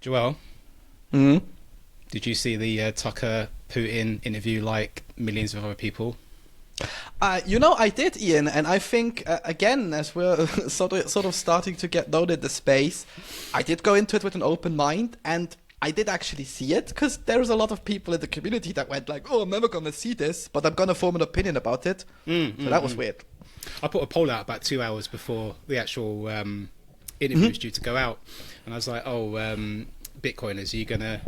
Joel, Mhm. did you see the Tucker Putin interview like millions of other people? I did, Ian, and I think again, as we're sort of starting to get known in the space, I did go into it with an open mind, and I did actually see it because there was a lot of people in the community that went like, "Oh, I'm never gonna see this, but I'm gonna form an opinion about it." So that was weird. I put a poll out about 2 hours before the actual interview was due to go out, and I was like, "Oh, Bitcoiners, are you gonna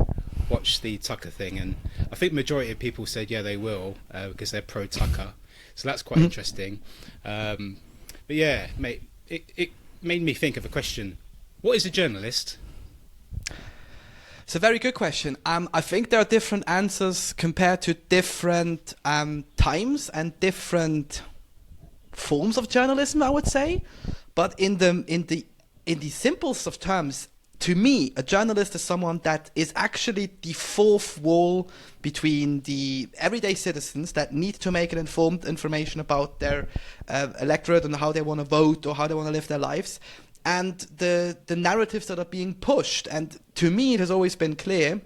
watch the Tucker thing?" And I think the majority of people said, "Yeah, they will," because they're pro Tucker. So that's quite interesting. But yeah, mate, it made me think of a question: what is a journalist? It's a very good question. I think there are different answers compared to different times and different forms of journalism, I would say. But in the simplest of terms, to me, a journalist is someone that is actually the fourth wall between the everyday citizens that need to make an informed information about their electorate and how they want to vote or how they want to live their lives, and the narratives that are being pushed. And to me, it has always been clear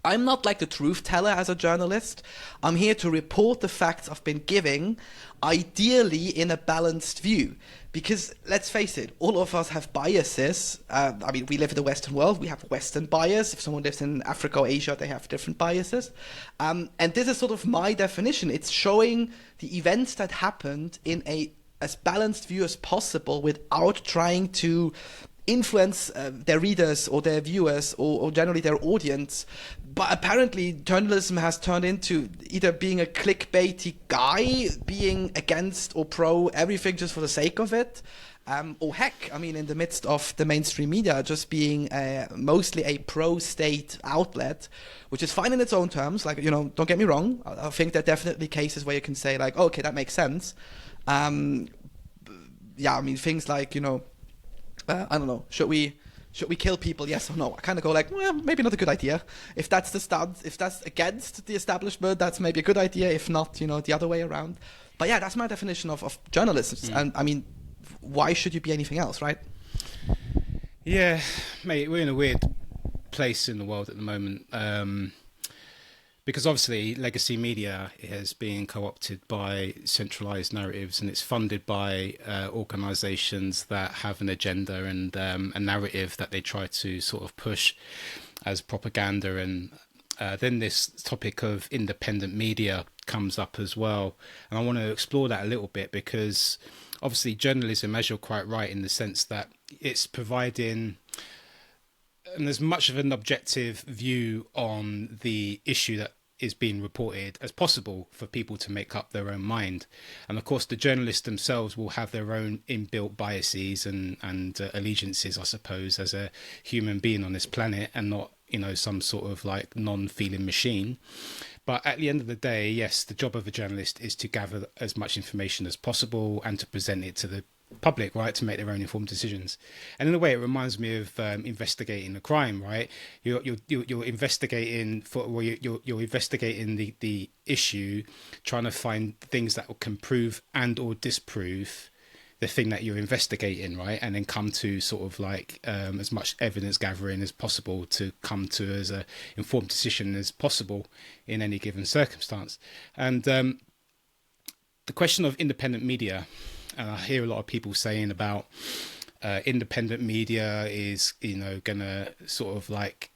I'm not like the truth teller as a journalist. I'm here to report the facts I've been giving, ideally in a balanced view. Because let's face it, all of us have biases. We live in the Western world. We have Western bias. If someone lives in Africa or Asia, they have different biases. And this is sort of my definition. It's showing the events that happened in a as balanced view as possible without trying to influence their readers or their viewers or generally their audience. But apparently journalism has turned into either being a clickbaity guy, being against or pro everything just for the sake of it, or heck, in the midst of the mainstream media, just being mostly a pro-state outlet, which is fine in its own terms. Like, don't get me wrong. I think there are definitely cases where you can say like, oh, okay, that makes sense. Things like, I don't know, should we kill people, yes or no? I kind of go like, well, maybe not a good idea. If that's the stance, if that's against the establishment, that's maybe a good idea. If not, the other way around. But yeah, that's my definition of journalism. And why should you be anything else, right? Yeah, mate, we're in a weird place in the world at the moment. Because obviously legacy media is being co-opted by centralized narratives, and it's funded by organizations that have an agenda and a narrative that they try to sort of push as propaganda. And then this topic of independent media comes up as well. And I want to explore that a little bit, because obviously journalism, as you're quite right, in the sense that it's providing and there's much of an objective view on the issue that is being reported as possible for people to make up their own mind. And of course, the journalists themselves will have their own inbuilt biases and allegiances, I suppose, as a human being on this planet, and not, some sort of like non-feeling machine. But at the end of the day, yes, the job of a journalist is to gather as much information as possible and to present it to the public, right, to make their own informed decisions. And in a way, it reminds me of investigating a crime, right? You're investigating you're investigating the issue, trying to find things that can prove and or disprove the thing that you're investigating, right? And then come to sort of like as much evidence gathering as possible to come to as a informed decision as possible in any given circumstance. And the question of independent media, and I hear a lot of people saying about independent media is, gonna sort of like,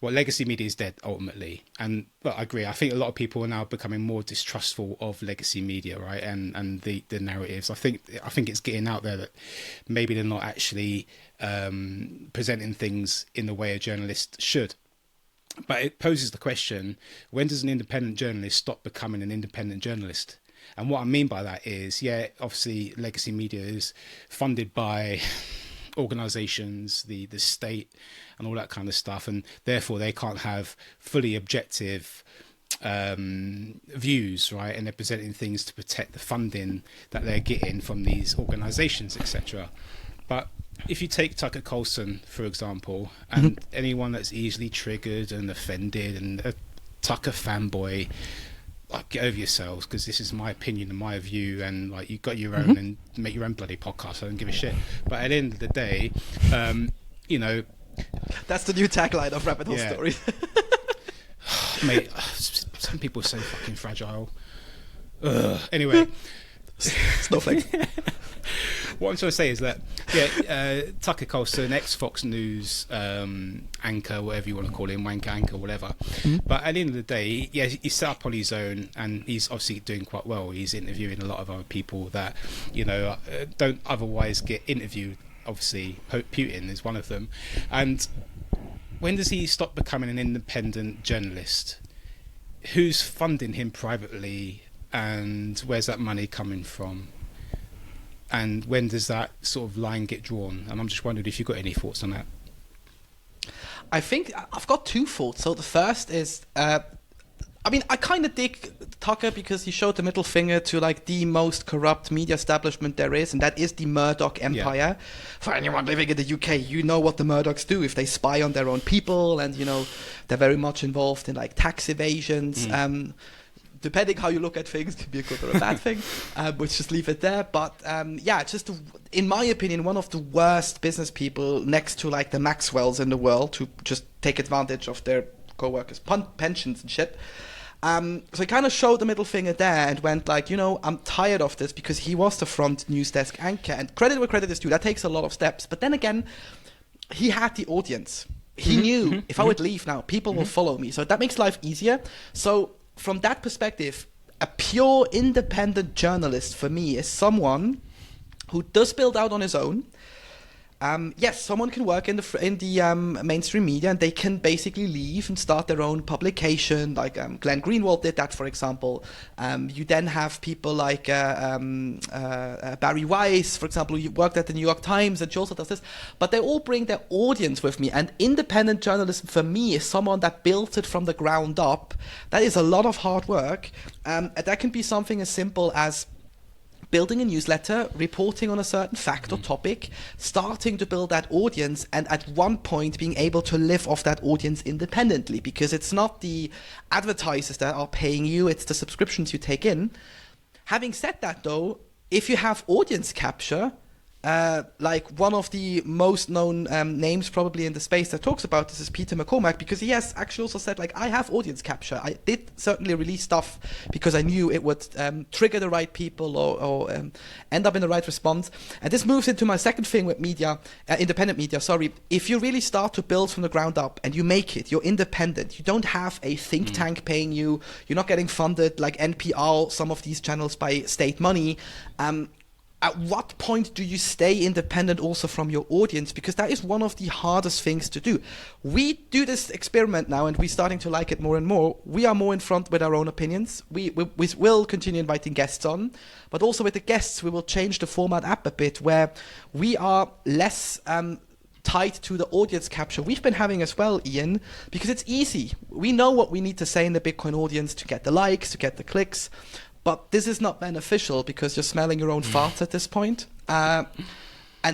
well, legacy media is dead ultimately. And but I agree. I think a lot of people are now becoming more distrustful of legacy media, right? And the narratives. I think it's getting out there that maybe they're not actually presenting things in the way a journalist should. But it poses the question: when does an independent journalist stop becoming an independent journalist? And what I mean by that is, yeah, obviously legacy media is funded by organizations, the state and all that kind of stuff. And therefore they can't have fully objective views, right? And they're presenting things to protect the funding that they're getting from these organizations, etc. But if you take Tucker Carlson, for example, and anyone that's easily triggered and offended and a Tucker fanboy, like, get over yourselves, because this is my opinion and my view, and like, you got your own and make your own bloody podcast. I don't give a shit. But at the end of the day, That's the new tagline of Rabbit Hole Yeah. Stories. Mate, some people are so fucking fragile. Ugh. Anyway, Snowflake. what I'm trying to say is that, Tucker Carlson, ex-Fox News anchor, whatever you want to call him, wanker anchor, whatever. But at the end of the day, yeah, he's set up on his own, and he's obviously doing quite well. He's interviewing a lot of other people that, don't otherwise get interviewed. Obviously, Putin is one of them. And when does he stop becoming an independent journalist? Who's funding him privately, and where's that money coming from? And when does that sort of line get drawn? And I'm just wondering if you've got any thoughts on that. I think I've got two thoughts. So the first is, I kind of dig Tucker because he showed the middle finger to like the most corrupt media establishment there is, and that is the Murdoch empire. Yeah. For anyone living in the UK, you know what the Murdochs do if they spy on their own people, and they're very much involved in like tax evasions. Depending how you look at things, could be a good or a bad thing. Let's just leave it there. But in my opinion, one of the worst business people next to like the Maxwells in the world who just take advantage of their co-workers' pensions and shit. So he kind of showed the middle finger there and went like, I'm tired of this, because he was the front news desk anchor. And credit where credit is due, that takes a lot of steps. But then again, he had the audience. He knew if I would leave now, people will follow me. So that makes life easier. So from that perspective, a pure independent journalist for me is someone who does build out on his own. Yes, someone can work in the mainstream media, and they can basically leave and start their own publication, like Glenn Greenwald did that, for example. You then have people like Barry Weiss, for example, who worked at the New York Times, and she also does this. But they all bring their audience with me, and independent journalism for me is someone that built it from the ground up. That is a lot of hard work, and that can be something as simple as building a newsletter, reporting on a certain fact or topic, starting to build that audience, and at one point being able to live off that audience independently, because it's not the advertisers that are paying you, it's the subscriptions you take in. Having said that though, if you have audience capture, like one of the most known names probably in the space that talks about this is Peter McCormack, because he has actually also said, like, I have audience capture. I did certainly release stuff because I knew it would trigger the right people or end up in the right response. And this moves into my second thing with media, independent media, sorry. If you really start to build from the ground up and you make it, you're independent, you don't have a think tank paying you, you're not getting funded like NPR, some of these channels, by state money, at what point do you stay independent also from your audience? Because that is one of the hardest things to do. We do this experiment now, and we're starting to like it more and more. We are more in front with our own opinions. We will continue inviting guests on, but also with the guests, we will change the format up a bit, where we are less tied to the audience capture we've been having as well, Ian, because it's easy. We know what we need to say in the Bitcoin audience to get the likes, to get the clicks. But this is not beneficial because you're smelling your own farts at this point. And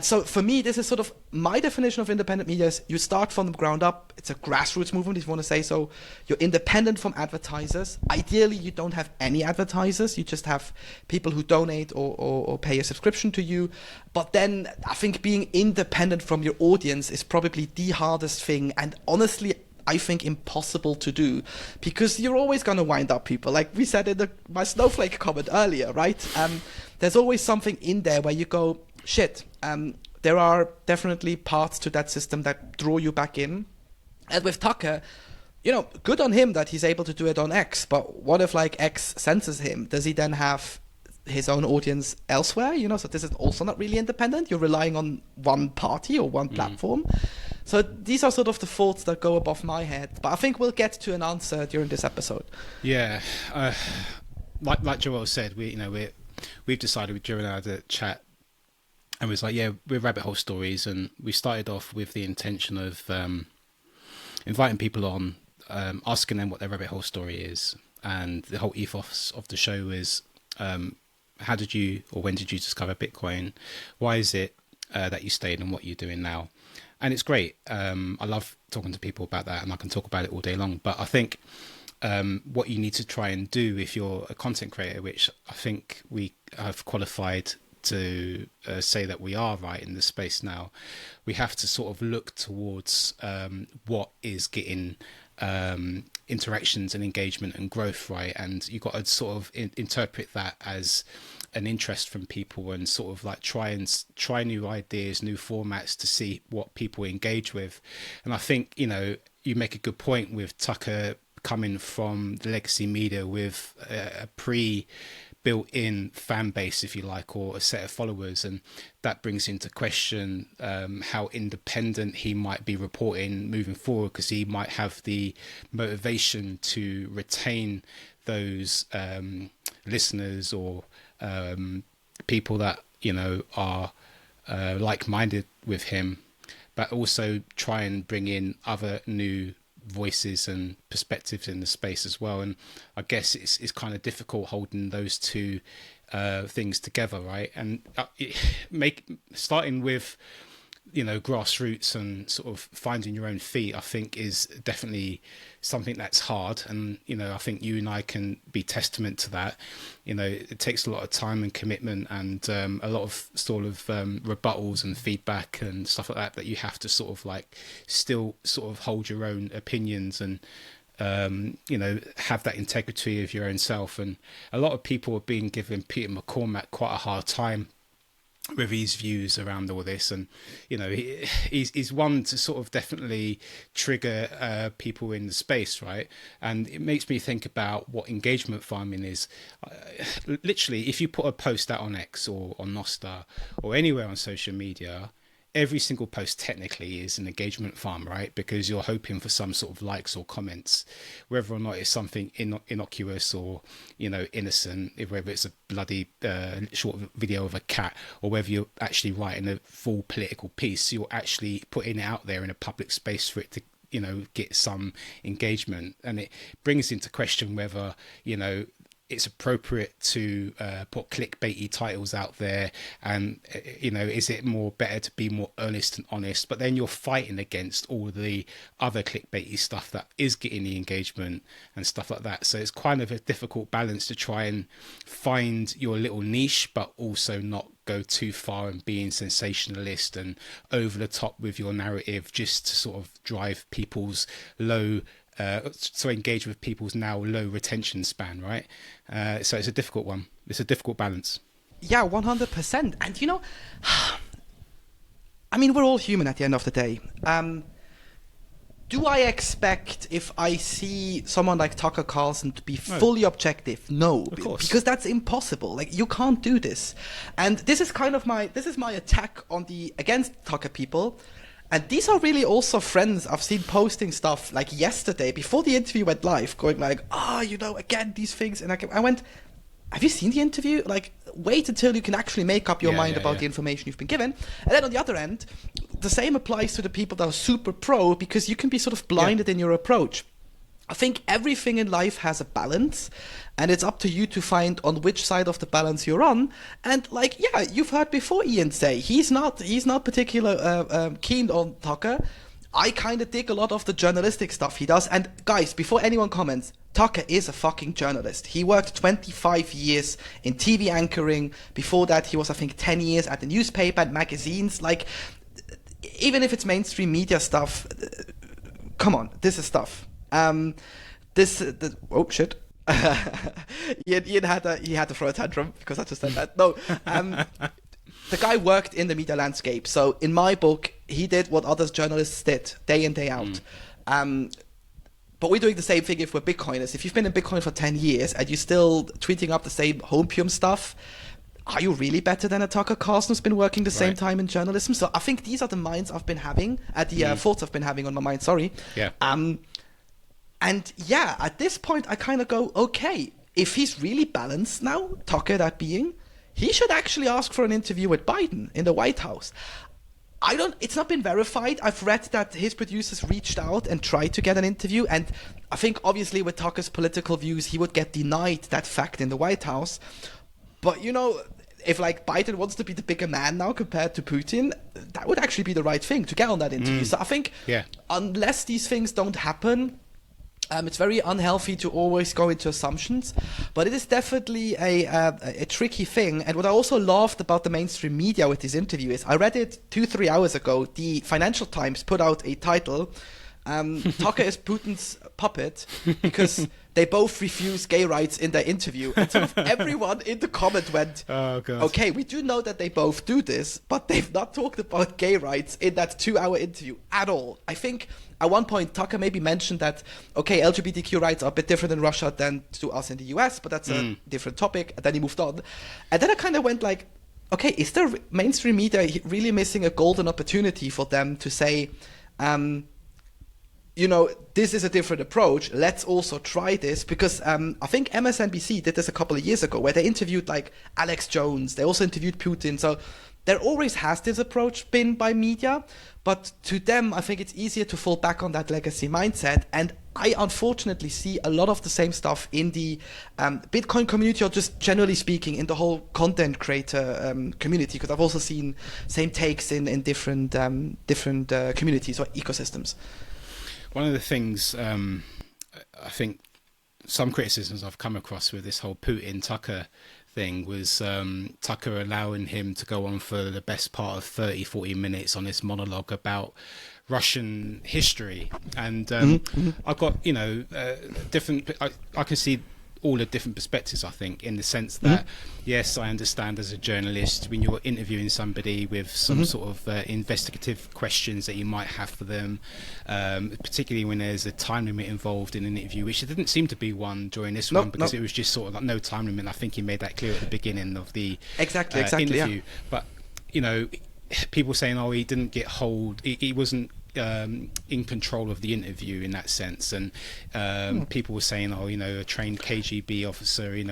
so for me, this is sort of my definition of independent media is you start from the ground up. It's a grassroots movement, if you want to say so. You're independent from advertisers. Ideally, you don't have any advertisers. You just have people who donate or pay a subscription to you. But then I think being independent from your audience is probably the hardest thing. And honestly, I think impossible to do, because you're always going to wind up people. Like we said in my snowflake comment earlier, right? There's always something in there where you go, shit, there are definitely parts to that system that draw you back in. And with Tucker, good on him that he's able to do it on X, but what if like X censors him? Does he then have his own audience elsewhere? So this is also not really independent. You're relying on one party or one platform. So these are sort of the thoughts that go above my head, but I think we'll get to an answer during this episode. Yeah, like Joel said, we've decided during our chat, and it was like, we're Rabbit Hole Stories, and we started off with the intention of inviting people on, asking them what their Rabbit Hole story is, and the whole ethos of the show is, how did you or when did you discover Bitcoin? Why is it that you stayed, and what you're doing now? And it's great. I love talking to people about that, and I can talk about it all day long. But I think what you need to try and do if you're a content creator, which I think we have qualified to say that we are right in the space now. We have to sort of look towards what is getting interactions and engagement and growth, right? And you've got to sort of interpret that as an interest from people, and sort of like try new ideas, new formats to see what people engage with. And I think, you know, you make a good point with Tucker coming from the legacy media with a built-in fan base, if you like, or a set of followers, and that brings into question how independent he might be reporting moving forward, because he might have the motivation to retain those listeners or people that, you know, are like-minded with him, but also try and bring in other new voices and perspectives in the space as well. And I guess it's kind of difficult holding those two things together, right? And starting with, you know, grassroots and sort of finding your own feet, I think is definitely something that's hard. And, you know, I think you and I can be testament to that. You know, it takes a lot of time and commitment, and a lot of sort of rebuttals and feedback and stuff like that you have to sort of like still sort of hold your own opinions and you know, have that integrity of your own self. And a lot of people are being given Peter McCormack quite a hard time with his views around all this, and you know, he's one to sort of definitely trigger people in the space, right? And it makes me think about what engagement farming is. Literally, if you put a post out on X or on Nostar or anywhere on social media, every single post technically is an engagement farm, right? Because you're hoping for some sort of likes or comments, whether or not it's something innocuous or, you know, innocent, whether it's a bloody short video of a cat, or whether you're actually writing a full political piece, you're actually putting it out there in a public space for it to, you know, get some engagement. And it brings into question whether, you know, it's appropriate to put clickbaity titles out there, and you know, is it better to be more earnest and honest? But then you're fighting against all the other clickbaity stuff that is getting the engagement and stuff like that. So it's kind of a difficult balance to try and find your little niche, but also not go too far and being sensationalist and over the top with your narrative, just to sort of drive people's to engage with people's now low retention span, right? So it's a difficult one. It's a difficult balance. Yeah, 100%. And you know, I mean, we're all human at the end of the day. Do I expect, if I see someone like Tucker Carlson, to be fully objective? No, of course, because that's impossible. Like, you can't do this. And this is kind of my attack on against Tucker people. And these are really also friends I've seen posting stuff like yesterday before the interview went live, going like, you know, again, these things. And I went, have you seen the interview? Like, wait until you can actually make up your mind about the information you've been given. And then on the other end, the same applies to the people that are super pro, because you can be sort of blinded in your approach. I think everything in life has a balance, and it's up to you to find on which side of the balance you're on. And like, yeah, you've heard before Ian say he's not particular keen on Tucker. I kind of dig a lot of the journalistic stuff he does. And guys, before anyone comments, Tucker is a fucking journalist. He worked 25 years in TV anchoring. Before that, he was, I think, 10 years at the newspaper and magazines. Like, even if it's mainstream media stuff, come on, this is stuff. Oh shit. Ian had to throw a tantrum because I just said that. No, the guy worked in the media landscape. So in my book, he did what other journalists did day in, day out. But we're doing the same thing if we're Bitcoiners. If you've been in Bitcoin for 10 years and you're still tweeting up the same hopium stuff, are you really better than a Tucker Carlson who's been working the same time in journalism? So I think these are the minds I've been having, thoughts I've been having on my mind, sorry. Yeah. And yeah, at this point, I kind of go, okay, if he's really balanced now, Tucker that being, he should actually ask for an interview with Biden in the White House. It's not been verified. I've read that his producers reached out and tried to get an interview. And I think obviously with Tucker's political views, he would get denied that fact in the White House. But, you know, if like Biden wants to be the bigger man now compared to Putin, that would actually be the right thing to get on that interview. So I think unless these things don't happen, It's very unhealthy to always go into assumptions, but it is definitely a tricky thing. And what I also loved about the mainstream media with this interview is, I read it 2-3 hours ago. The Financial Times put out a title, Tucker is Putin's puppet, because they both refuse gay rights in their interview. And sort of everyone in the comment went, oh, God. Okay, we do know that they both do this, but they've not talked about gay rights in that 2-hour interview at all. I think at one point, Tucker maybe mentioned that, okay, LGBTQ rights are a bit different in Russia than to us in the US, but that's a different topic. And then he moved on. And then I kind of went like, okay, is the mainstream media really missing a golden opportunity for them to say, this is a different approach. Let's also try this, because I think MSNBC did this a couple of years ago, where they interviewed like Alex Jones. They also interviewed Putin. So there always has this approach been by media, but to them, I think it's easier to fall back on that legacy mindset. And I unfortunately see a lot of the same stuff in the Bitcoin community, or just generally speaking in the whole content creator community, because I've also seen same takes in different communities or ecosystems. One of the things I think some criticisms I've come across with this whole Putin-Tucker thing was Tucker allowing him to go on for the best part of 30-40 minutes on this monologue about Russian history. And I've got, different... I can see all the different perspectives, I think, in the sense that, yes, I understand as a journalist, when you're interviewing somebody with some sort of investigative questions that you might have for them, particularly when there's a time limit involved in an interview, which there didn't seem to be one during this one, because it was just sort of like no time limit. I think he made that clear at the beginning of the interview. Yeah. But, people saying, oh, he didn't get hold, he wasn't in control of the interview in that sense, and people were saying, oh, a trained KGB officer, he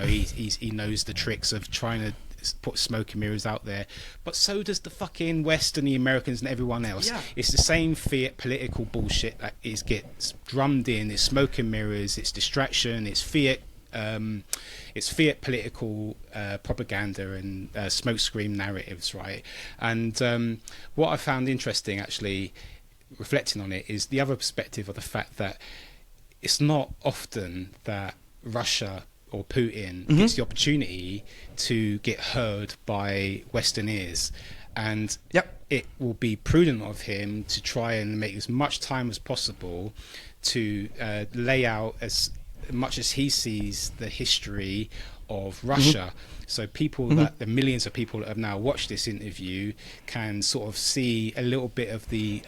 knows the tricks of trying to put smoke and mirrors out there, but so does the fucking West and the Americans and everyone else. It's the same fiat political bullshit that gets drummed in. It's smoke and mirrors, it's distraction, it's fiat political propaganda and smokescreen narratives, right? And what I found interesting, actually, reflecting on it, is the other perspective of the fact that it's not often that Russia or Putin gets the opportunity to get heard by Western ears, and it will be prudent of him to try and make as much time as possible to lay out as much as he sees the history of Russia. So people that the millions of people that have now watched this interview can sort of see a little bit of the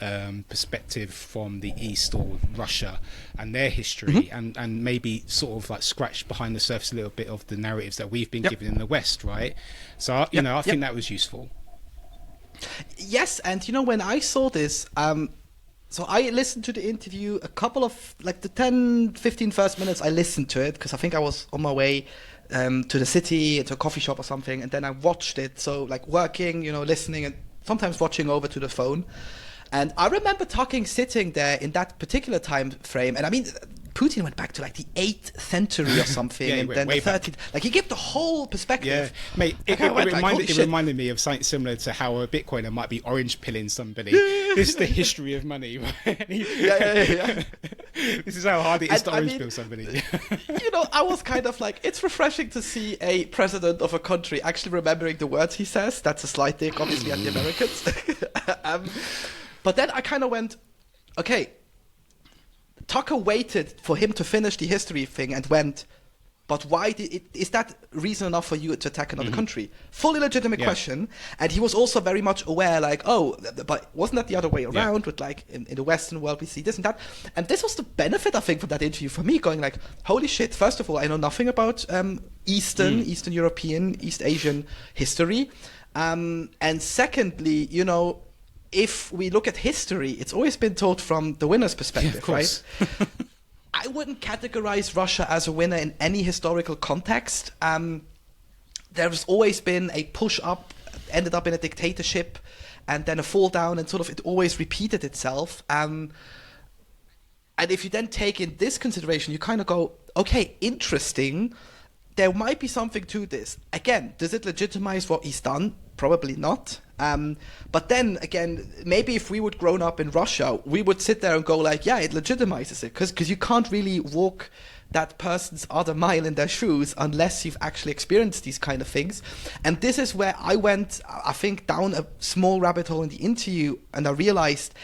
perspective from the East, or Russia and their history, and maybe sort of like scratch behind the surface a little bit of the narratives that we've been given in the West, right? So I think that was useful. Yes, and when I saw this, so I listened to the interview a couple of, like the 10-15 first minutes, I listened to it because I think I was on my way to the city, to a coffee shop or something, and then I watched it. So like working, listening, and sometimes watching over to the phone. And I remember sitting there in that particular time frame, and I mean, Putin went back to like the 8th century or something, and then the 13th. Like, he gave the whole perspective. Yeah, mate, it reminded me of something similar to how a Bitcoiner might be orange pilling somebody. This is the history of money, right? Yeah. This is how hard it is to orange pill somebody. I was kind of like, it's refreshing to see a president of a country actually remembering the words he says. That's a slight dig, obviously, at the Americans. But then I kind of went, okay, Tucker waited for him to finish the history thing and went, but why is that reason enough for you to attack another country? Fully legitimate question. And he was also very much aware, like, oh, but wasn't that the other way around with, like, in the Western world we see this and that? And this was the benefit, I think, from that interview for me, going like, holy shit, first of all, I know nothing about Eastern European, East Asian history. And secondly, if we look at history, it's always been told from the winner's perspective, right? I wouldn't categorize Russia as a winner in any historical context. There's always been a push up, ended up in a dictatorship, and then a fall down, and sort of it always repeated itself. And if you then take in this consideration, you kind of go, okay, interesting. There might be something to this. Again, does it legitimize what he's done? Probably not. But then again, maybe if we would grown up in Russia, we would sit there and go like, yeah, it legitimizes it, because you can't really walk that person's other mile in their shoes unless you've actually experienced these kind of things. And this is where I went, I think, down a small rabbit hole in the interview, and I realized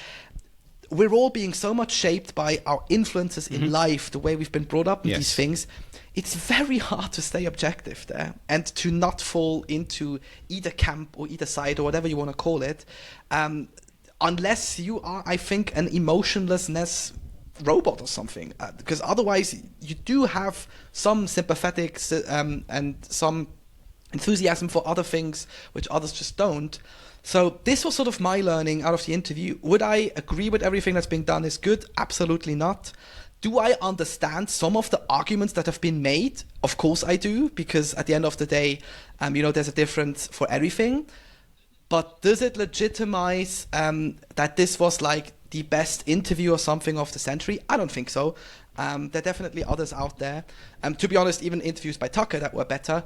we're all being so much shaped by our influences in life, the way we've been brought up in these things. It's very hard to stay objective there and to not fall into either camp or either side or whatever you want to call it, unless you are, I think, an emotionlessness robot or something, because otherwise you do have some sympathetic and some enthusiasm for other things which others just don't. So this was sort of my learning out of the interview. Would I agree with everything that's being done is good? Absolutely not. Do I understand some of the arguments that have been made? Of course I do, because at the end of the day, there's a difference for everything. But does it legitimize that this was like the best interview or something of the century? I don't think so. There are definitely others out there. To be honest, even interviews by Tucker that were better,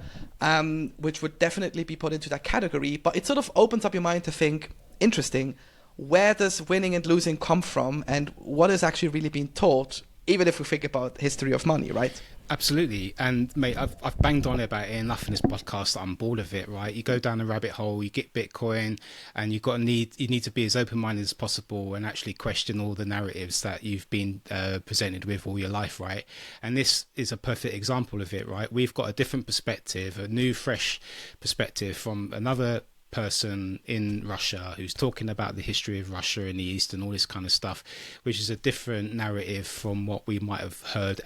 which would definitely be put into that category. But it sort of opens up your mind to think, interesting, where does winning and losing come from, and what is actually really being taught, even if we think about history of money, right? Absolutely. And mate, I've banged on about it enough in this podcast that I'm bored of it, right? You go down a rabbit hole, you get Bitcoin, and you need to be as open-minded as possible and actually question all the narratives that you've been presented with all your life, right? And this is a perfect example of it, right? We've got a different perspective, a new, fresh perspective from another person in Russia who's talking about the history of Russia in the East and all this kind of stuff, which is a different narrative from what we might have heard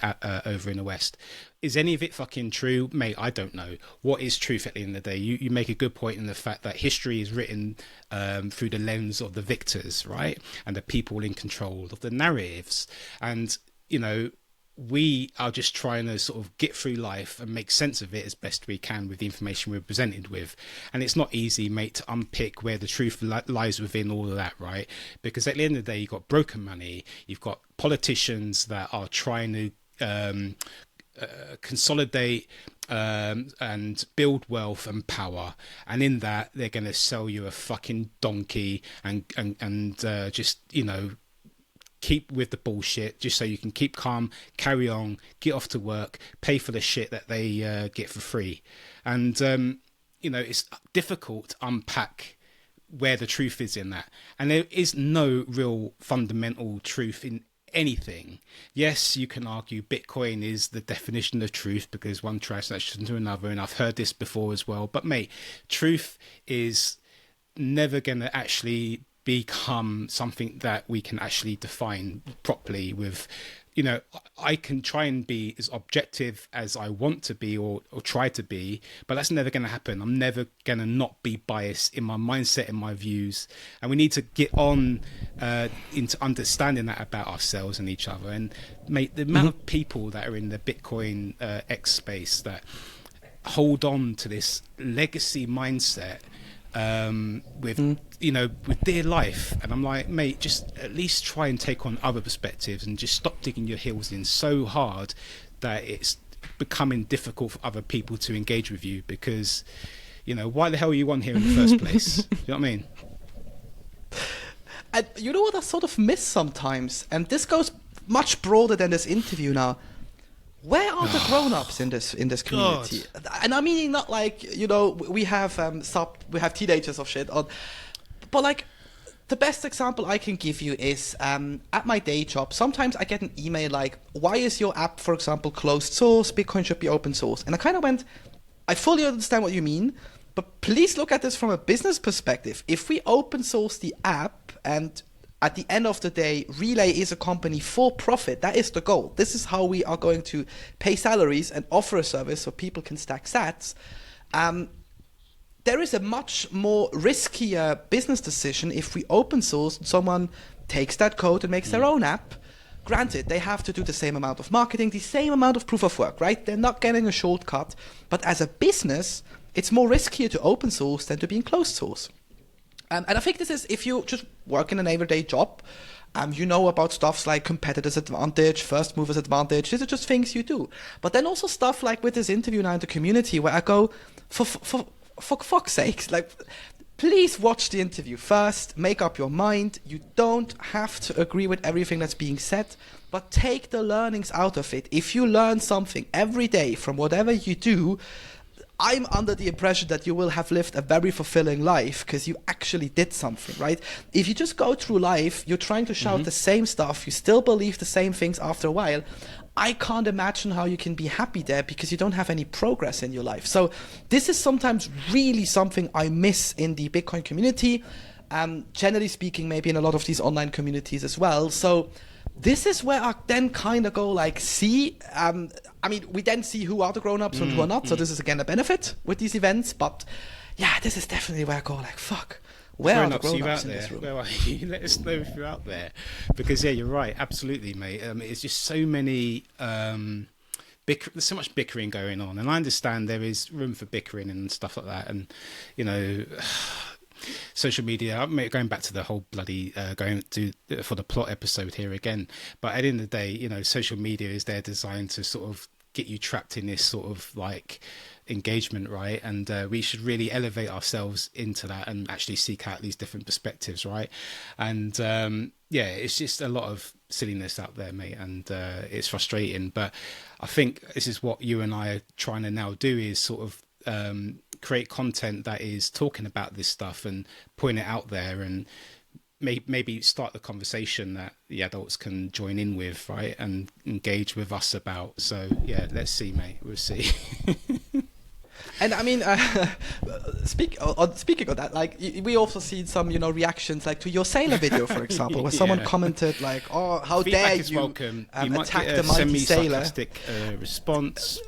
over in the West. Is any of it fucking true? Mate, I don't know. What is truth at the end of the day? You make a good point in the fact that history is written through the lens of the victors, right? And the people in control of the narratives. And, we are just trying to sort of get through life and make sense of it as best we can with the information we're presented with. And it's not easy, mate, to unpick where the truth lies within all of that, right? Because at the end of the day, you've got broken money, you've got politicians that are trying to consolidate and build wealth and power, and in that they're going to sell you a fucking donkey and just keep with the bullshit just so you can keep calm, carry on, get off to work, pay for the shit that they get for free. And it's difficult to unpack where the truth is in that, and there is no real fundamental truth in anything. Yes, you can argue Bitcoin is the definition of truth because one transaction to another, and I've heard this before as well, but mate, truth is never going to actually become something that we can actually define properly with, I can try and be as objective as I want to be or try to be, but that's never going to happen. I'm never going to not be biased in my mindset and my views. And we need to get on into understanding that about ourselves and each other. And mate, the amount of people that are in the Bitcoin X space that hold on to this legacy mindset with their life, and I'm like, mate, just at least try and take on other perspectives and just stop digging your heels in so hard that it's becoming difficult for other people to engage with you, because why the hell are you on here in the first place? You know what I mean? And you know what I sort of miss sometimes, and this goes much broader than this interview now. Where are the grown-ups in this community? God. And I mean, not like we have teenagers of shit on, but like the best example I can give you is at my day job. Sometimes I get an email like, "Why is your app, for example, closed source? Bitcoin should be open source." And I kind of went, "I fully understand what you mean, but please look at this from a business perspective. If we open source the app and at the end of the day, Relay is a company for profit. That is the goal. This is how we are going to pay salaries and offer a service so people can stack sats. There is a much more riskier business decision if we open source and someone takes that code and makes their own app. Granted, they have to do the same amount of marketing, the same amount of proof of work, right? They're not getting a shortcut. But as a business, it's more riskier to open source than to be in closed source. And I think this is, if you just work in an everyday job, you know about stuffs like competitors advantage, first movers advantage. These are just things you do. But then also stuff like with this interview now in the community where I go, for fuck's sakes, like, please watch the interview first, make up your mind. You don't have to agree with everything that's being said, but take the learnings out of it. If you learn something every day from whatever you do, I'm under the impression that you will have lived a very fulfilling life because you actually did something, right? If you just go through life, you're trying to shout the same stuff, you still believe the same things after a while, I can't imagine how you can be happy there because you don't have any progress in your life. So this is sometimes really something I miss in the Bitcoin community, generally speaking, maybe in a lot of these online communities as well. So this is where I then kind of go like, see, I mean, we then see who are the grown-ups and who are not. So this is again a benefit with these events. But yeah, this is definitely where I go like, fuck. Where are the grown-ups in this room? Where are you? Let us know if you're out there. Because, yeah, you're right. Absolutely, mate. It's just so many... there's so much bickering going on. And I understand there is room for bickering and stuff like that. And, you know... social media, going back to the whole bloody going to for the plot episode here again, but at the end of the day, you know, social media is there designed to sort of get you trapped in this sort of like engagement, right? And we should really elevate ourselves into that and actually seek out these different perspectives, right? And yeah, it's just a lot of silliness out there, mate, and it's frustrating. But I think this is what you and I are trying to now do, is sort of create content that is talking about this stuff and putting it out there, and maybe start the conversation that the adults can join in with, right, and engage with us about. So yeah, let's see, mate, we'll see. And I mean, speaking of that, like we also see some, you know, reactions like to your sailor video, for example, where someone commented like, "Oh, how feedback dare is you welcome. You attack might the mighty sailor?" Sarcastic response,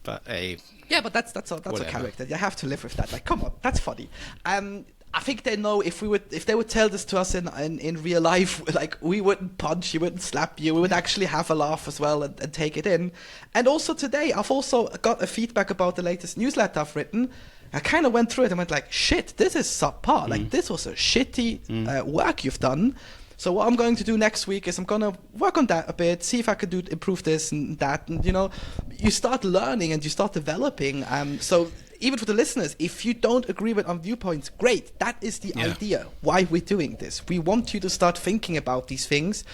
but hey. Yeah, but that's a character. You have to live with that. Like, come on, that's funny. I think they know if they would tell this to us in real life, like we wouldn't punch you, wouldn't slap you, we would actually have a laugh as well and take it in. And also today, I've also got a feedback about the latest newsletter I've written. I kind of went through it and went like, shit, this is subpar. Like, this was a shitty work you've done. So what I'm going to do next week is I'm going to work on that a bit, see if I could improve this and that. And, you know, you start learning and you start developing. So even for the listeners, if you don't agree with our viewpoints, great. That is the idea why we're doing this. We want you to start thinking about these things.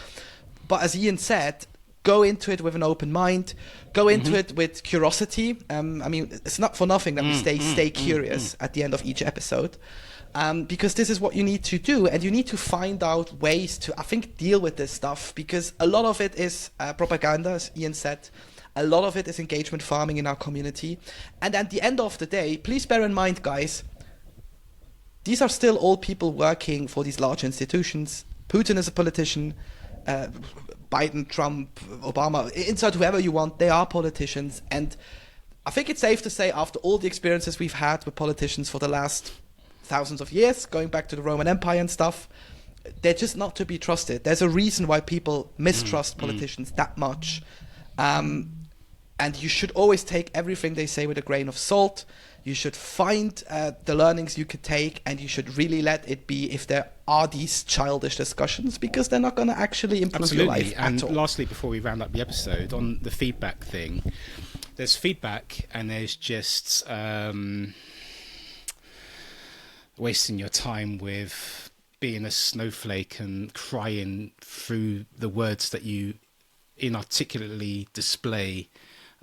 But as Ian said, go into it with an open mind. Go into it with curiosity. I mean, it's not for nothing that we stay curious at the end of each episode. Because this is what you need to do, and you need to find out ways to, I think, deal with this stuff, because a lot of it is propaganda, as Ian said. A lot of it is engagement farming in our community. And at the end of the day, please bear in mind, guys, these are still all people working for these large institutions. Putin is a politician. Biden, Trump, Obama, insert whoever you want, they are politicians. And I think it's safe to say, after all the experiences we've had with politicians for the last thousands of years, going back to the Roman Empire and stuff, they're just not to be trusted. There's a reason why people mistrust politicians that much. And you should always take everything they say with a grain of salt. You should find the learnings you could take, and you should really let it be if there are these childish discussions, because they're not going to actually improve your life at all. And lastly, before we round up the episode, on the feedback thing, there's feedback and there's just wasting your time with being a snowflake and crying through the words that you inarticulately display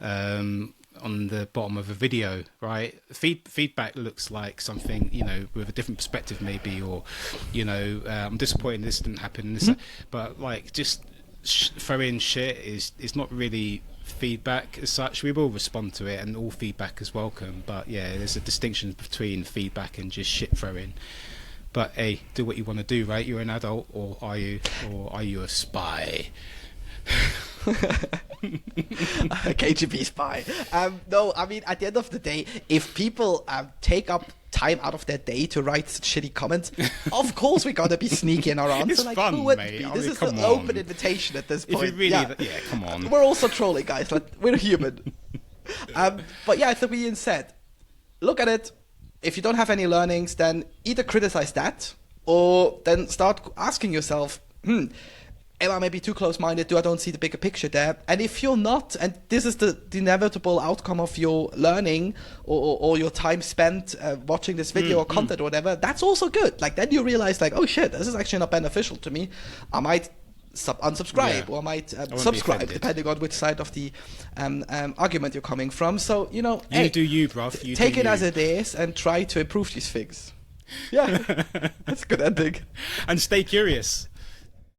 on the bottom of a video, right? Feedback looks like something, you know, with a different perspective maybe, or, you know, I'm disappointed this didn't happen, but like just throwing shit is not really feedback as such. We will respond to it, and all feedback is welcome, but yeah, there's a distinction between feedback and just shit throwing. But hey, do what you want to do, right? You're an adult, or are you a spy? KGB spy. No, I mean, at the end of the day, if people take up time out of their day to write shitty comments, of course we gotta be sneaky in our answer. It's like, fun, who would mate. be? I This mean, is an open invitation at this point. If you really, yeah, come on. We're also trolling, guys. Like, we're human. But yeah, as Ian said, look at it. If you don't have any learnings, then either criticize that, or then start asking yourself, am I maybe too close-minded? Do I don't see the bigger picture there? And if you're not, and this is the inevitable outcome of your learning or your time spent watching this video or content or whatever, that's also good. Like then you realize like, oh shit, this is actually not beneficial to me. I might unsubscribe or I might subscribe depending on which side of the argument you're coming from. So, you know, you do you, bruv. You take do it you. as it is and try to improve these things. Yeah, that's a good ending. And stay curious.